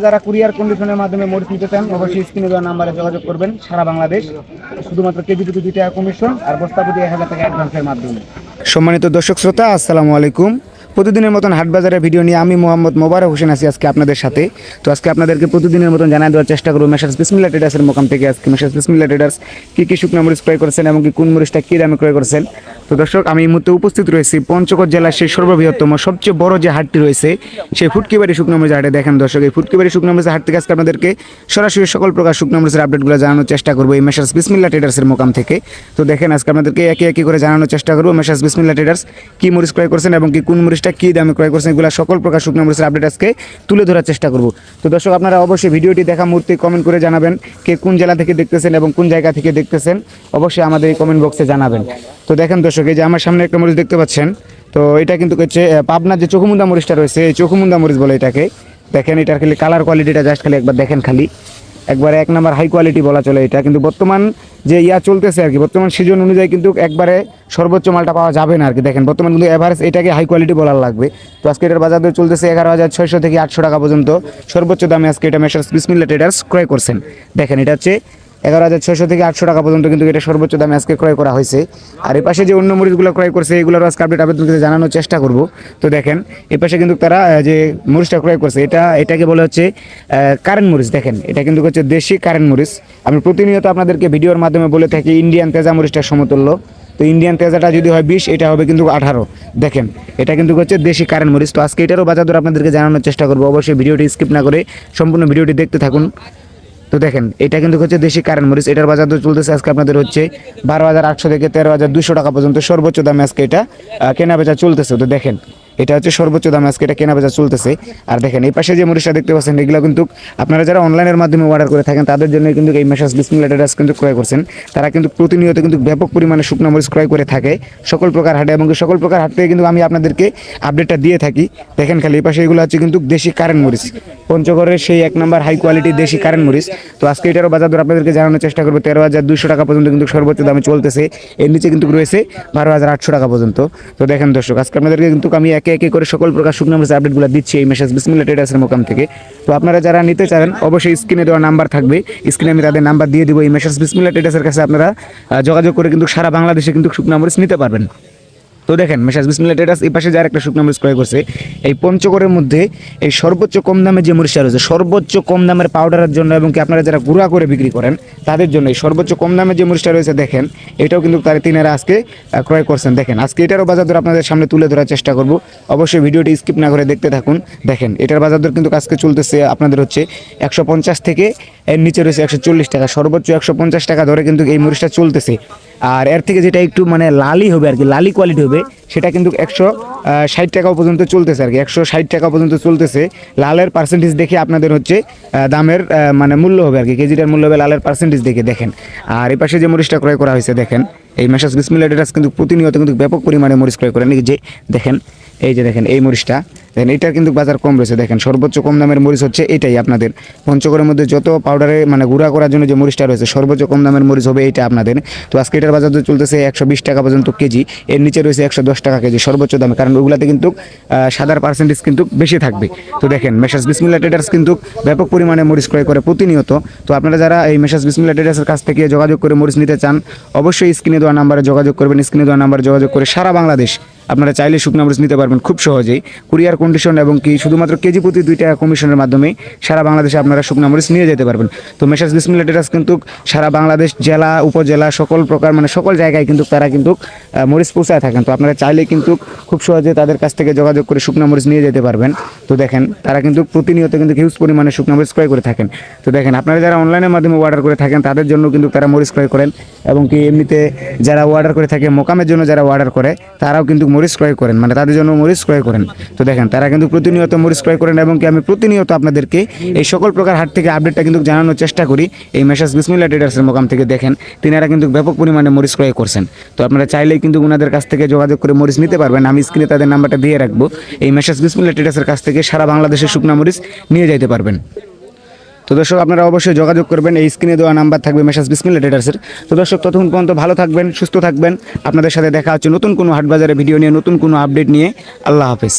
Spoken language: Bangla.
যারা কুরিয়ার কন্ডিশনের মাধ্যমে মরিচ নিতে চান অবশ্যই স্ক্রিনে দেওয়া নাম্বারে যোগাযোগ করবেন। সারা বাংলাদেশ শুধুমাত্র কেজি প্রতি 2 টাকা কমিশন আর বস্তা প্রতি 1000 টাকা অ্যাডভান্সের মাধ্যমে। সম্মানিত দর্শক শ্রোতা, আসসালামু আলাইকুম। প্রতিদিনের মতন হাটবাজারের ভিডিও নিয়ে আমি মোহাম্মদ মোবারক হোসেন আছি আজকে আপনাদের সাথে। তো আজকে আপনাদেরকে প্রতিদিনের মতন জানাই দেওয়ার চেষ্টা করব মেসার্স বিসমিল্লাহ ট্রেডার্সের মোকাম থেকে আজকে মেসার্স বিসমিল্লাহ ট্রেডার্স কী শুকনো মরিচ ক্রয় করেছেন এবং কি কোন মরিচটা কী দামে ক্রয় করেছেন। তো দর্শক, আমি এই মুহূর্তে উপস্থিত রয়েছি পঞ্চগড় জেলার সেই সর্ববৃহত্তম সবচেয়ে বড় যে হাটটি রয়েছে সেই ফুটকিবাড়ি শুকনো মরিচ হাটে। দেখেন দর্শক, এই ফুটকিবাড়ি শুকনো মরিচের হাট থেকে আজকে আপনাদেরকে সরাসরি সকল প্রকার শুকনো মরিচের আপডেটগুলো জানানোর চেষ্টা করবো এই মেসার্স বিসমিল্লাহ ট্রেডার্সের মোকাম থেকে। তো দেখেন আজকে আপনাদেরকে একে একে করে জানানোর চেষ্টা করবো মেসার্স বিসমিল্লাহ ট্রেডার্স কী মরিচ ক্রয় করছেন এবং কি কোন মরিচটা কী দামে ক্রয় করছেন, এগুলো সকল প্রকার শুকনো মরিচের আপডেট আজকে তুলে ধরার চেষ্টা করব। তো দর্শক, আপনারা অবশ্যই ভিডিওটি দেখা মুহূর্তে কমেন্ট করে জানাবেন কে কোন জেলা থেকে দেখতেছেন এবং কোন জায়গা থেকে দেখতেছেন, অবশ্যই আমাদের এই কমেন্ট বক্সে জানাবেন। তো দেখেন দর্শক, এই যে আমার সামনে একটা মরিচ দেখতে পাচ্ছেন, তো এটা কিন্তু হচ্ছে পাবনার যে চোখমুন্দা মরিচটা রয়েছে, এই চোখমুন্দা মরিচ বলে এটাকে। দেখেন এটার খালি কালার কোয়ালিটিটা জাস্ট খালি একবার দেখেন, খালি একবারে এক নাম্বার হাই কোয়ালিটি বলা চলে এটা। কিন্তু বর্তমান যে চলতেছে আর কি, বর্তমান সিজন অনুযায়ী কিন্তু একবারে সর্বোচ্চ মালটা পাওয়া যাবে না আর কি। দেখেন বর্তমান কিন্তু এভারেজ এটাকে হাই কোয়ালিটি বলার লাগবে। তো আজকে এটার বাজার দর চলতেছে 11,600 থেকে 800 টাকা পর্যন্ত সর্বোচ্চ দামে আজকে এটা মেসার্স বিসমিল্লাহ ট্রেডার্স ক্রয় করছেন। দেখেন এটা হচ্ছে 11,600 থেকে 800 টাকা পর্যন্ত কিন্তু এটা সর্বোচ্চ দামে আজকে ক্রয় করা হয়েছে। আর এই পাশে যে অন্য মরিচগুলো ক্রয় করছে এগুলোর আজকে আপডেট আপনাদেরকে জানানোর চেষ্টা করব। তো দেখেন এই পাশে কিন্তু তারা যে মরিচটা ক্রয় করছে এটাকে বলে হচ্ছে কারেন্ট মরিচ। দেখেন এটা কিন্তু হচ্ছে দেশি কারেন্ট মরিচ। আমি প্রতিনিয়ত আপনাদেরকে ভিডিওর মাধ্যমে বলে থাকি ইন্ডিয়ান তেজা মরিচটার সমতুল্য। তো ইন্ডিয়ান তেজাটা যদি হয় 20, এটা হবে কিন্তু 18। দেখেন এটা কিন্তু হচ্ছে দেশি কারেন্ট মরিচ। তো আজকে এটারও বাজার দর আপনাদেরকে জানানোর চেষ্টা করবো, অবশ্যই ভিডিওটি স্কিপ না করে সম্পূর্ণ ভিডিওটি দেখতে থাকুন। তো দেখেন এটা কিন্তু হচ্ছে দেশি কারেন্ট মরিচ, এটার বাজার দর চলতেছে আজকে আপনাদের হচ্ছে 12,800 থেকে 13,200 টাকা পর্যন্ত সর্বোচ্চ দামে আজকে এটা কেনা বেচা চলতেছে। তো দেখেন এটা হচ্ছে সর্বোচ্চ দামে আজকে এটা কেনা বেচা চলতেছে। আর দেখেন এই পাশে যে মরিচটা দেখতে পাচ্ছেন এগুলো কিন্তু আপনারা যারা অনলাইনের মাধ্যমে অর্ডার করে থাকেন তাদের জন্য কিন্তু এই মেসার্স বিসমিল্লাহ ট্রেডার্স কিন্তু ক্রয় করছেন। তারা কিন্তু প্রতিনিয়ত কিন্তু ব্যাপক পরিমাণে শুকনো মরিচ ক্রয় করে থাকে সকল প্রকার হাটে, এবং সকল প্রকার হাট থেকে কিন্তু আমি আপনাদেরকে আপডেটটা দিয়ে থাকি। দেখেন খালি এই পাশে এগুলো হচ্ছে কিন্তু দেশি কারেন্ট মরিচ, পঞ্চগড়ের সেই এক নম্বর হাই কোয়ালিটির দেশি কারেন্ট মরিচ। তো আজকে এটারও বাজার দর আপনাদেরকে জানানোর চেষ্টা করবো। 13,200 টাকা পর্যন্ত কিন্তু সর্বোচ্চ দামে চলতেছে, এর নিচে কিন্তু রয়েছে 12,800 টাকা পর্যন্ত। তো দেখেন দর্শক, আজকে আপনাদেরকে কিন্তু আমি একে একে করে সকল প্রকার শুকনো মরিচের আপডেটগুলো দিচ্ছি এই মেসার্স বিসমিল্লাহ ট্রেডার্সের মোকাম থেকে। তো আপনারা যারা নিতে চান অবশ্যই স্ক্রিনে দেওয়া নাম্বার থাকবে, স্ক্রিনে আমি তাদের নাম্বার দিয়ে দেবো। এই মেসার্স বিসমিল্লাহ ট্রেডার্সের কাছে আপনারা যোগাযোগ করে কিন্তু সারা বাংলাদেশে কিন্তু শুকনো মরিচ নিতে পারবেন। তো দেখেন মেসার্স বিসমিল্লাহ ট্রেডার্স এই পাশে যার একটা শুকনো মরিচ ক্রয় করছে এই পঞ্চগড়ের মধ্যে এই সর্বোচ্চ কম দামে যে মরিচটা রয়েছে, সর্বোচ্চ কম দামের পাউডারের জন্য এবং কি আপনারা যারা গুঁড়া করে বিক্রি করেন তাদের জন্য এই সর্বোচ্চ কম দামে যে মরিচটা রয়েছে দেখেন এটাও কিন্তু তারা তিনারা আজকে ক্রয় করছেন। দেখেন আজকে এটারও বাজার দর আপনাদের সামনে তুলে ধরার চেষ্টা করব, অবশ্যই ভিডিওটি স্কিপ না করে দেখতে থাকুন। দেখেন এটার বাজার দর কিন্তু আজকে চলতেছে আপনাদের হচ্ছে 150 থেকে এর নিচে রয়েছে 140 টাকা, সর্বোচ্চ 150 টাকা ধরে কিন্তু এই মরিচটা চলতেছে। আর এর থেকে যেটা একটু মানে লালি হবে আর কি, লালি কোয়ালিটি হবে, সেটা কিন্তু 160 টাকা পর্যন্ত চলতেছে আর কি, 160 টাকা পর্যন্ত চলতেছে। লালের পার্সেন্টেজ দেখে আপনাদের হচ্ছে দামের মানে মূল্য হবে আর কি, কেজিটার মূল্য হবে লালের পার্সেন্টেজ দেখে। দেখেন আর এই পাশে যে মরিচটা ক্রয় করা হয়েছে দেখেন এই মেসার্স বিসমিল্লাহ ট্রেডার্স কিন্তু প্রতিনিয়ত কিন্তু ব্যাপক পরিমাণে মরিচ ক্রয় করেন। যে দেখেন এই যে দেখেন এই মরিচটা দেখেন এটার কিন্তু বাজার কম রয়েছে। দেখেন সর্বোচ্চ কম দামের মরিচ হচ্ছে এটাই আপনাদের পঞ্চগড়ের মধ্যে যত পাউডারে মানে গুঁড়া করার জন্য যে মরিচটা রয়েছে সর্বোচ্চ কম দামের মরিচ হবে এইটা আপনাদের। তো আজকে এটার বাজার দর চলতেছে 120 টাকা পর্যন্ত কেজি, এর নিচে রয়েছে 110 টাকা কেজি সর্বোচ্চ দামে, কারণ ওগুলাতে কিন্তু সাদার পার্সেন্টেজ কিন্তু বেশি থাকবে। তো দেখেন মেসার্স বিসমিল্লাহ ট্রেডার্স কিন্তু ব্যাপক পরিমাণে মরিচ ক্রয় করে প্রতিনিয়ত। তো আপনারা যারা এই মেসার্স বিসমিল্লাহ ট্রেডার্সের কাছ থেকে যোগাযোগ করে মরিচ নিতে চান অবশ্যই স্ক্রিনে দেওয়া নাম্বারে যোগাযোগ করবেন। স্ক্রিনে দেওয়া নাম্বারে যোগাযোগ করে সারা বাংলাদেশ আপনারা চাইলে শুকনো মরিচ নিতে পারবেন খুব সহজেই, কুরিয়ার কন্ডিশন এবং কি শুধুমাত্র কেজি প্রতি 2 টাকা কমিশনের মাধ্যমে সারা বাংলাদেশে আপনারা শুকনো মরিচ নিয়ে যেতে পারবেন। তো মেসার্স বিসমিল্লাহ ট্রেডার্স কিন্তু সারা বাংলাদেশ জেলা উপজেলা সকল প্রকার মানে সকল জায়গায় কিন্তু তারা কিন্তু মরিচ পৌঁছায় থাকেন। তো আপনারা চাইলে কিন্তু খুব সহজে তাদের কাছ থেকে যোগাযোগ করে শুকনো মরিচ নিয়ে যেতে পারবেন। তো দেখেন তারা কিন্তু প্রতিনিয়ত কিন্তু হিউজ পরিমাণে শুকনো মরিচ ক্রয় করে থাকেন। তো দেখেন আপনারা যারা অনলাইনের মাধ্যমে অর্ডার করে থাকেন তাদের জন্য কিন্তু তারা মরিচ ক্রয় করেন, এবং কি এমনিতে যারা অর্ডার করে থাকে মোকামের জন্য যারা অর্ডার করে তারাও কিন্তু মরিচ ক্রয় করেন, মানে তাদের জন্য মরিচ ক্রয় করেন। তো দেখেন তারা কিন্তু প্রতিনিয়ত মরিচ ক্রয় করেন, এবং কি আমি প্রতিনিয়ত আপনাদেরকে এই সকল প্রকার হাট থেকে আপডেটটা কিন্তু জানানোর চেষ্টা করি এই মেসার্স বিসমিল্লাহ ট্রেডার্সের মোকাম থেকে। দেখেন তিনারা কিন্তু ব্যাপক পরিমাণে মরিচ ক্রয় করছেন। তো আপনারা চাইলেই কিন্তু ওনাদের কাছ থেকে যোগাযোগ করে মরিচ নিতে পারবেন, আমি স্ক্রিনে তাদের নাম্বারটা দিয়ে রাখবো। এই মেসার্স বিসমিল্লাহ ট্রেডার্সের কাছ থেকে সারা বাংলাদেশের শুকনা মরিচ নিয়ে যেতে পারবেন। তো দর্শক আপনারা অবশ্যই যোগাযোগ করবেন, এই স্ক্রিনে দেওয়া নাম্বার থাকবে মেসার্স বিসমিল্লাহ ট্রেডার্সের। তো দর্শক ততক্ষণ পর্যন্ত ভালো থাকবেন, সুস্থ থাকবেন, আপনাদের সাথে দেখা হচ্ছে নতুন কোনো হাট বাজারের ভিডিও নিয়ে, নতুন কোনো আপডেট নিয়ে। আল্লাহ হাফেজ।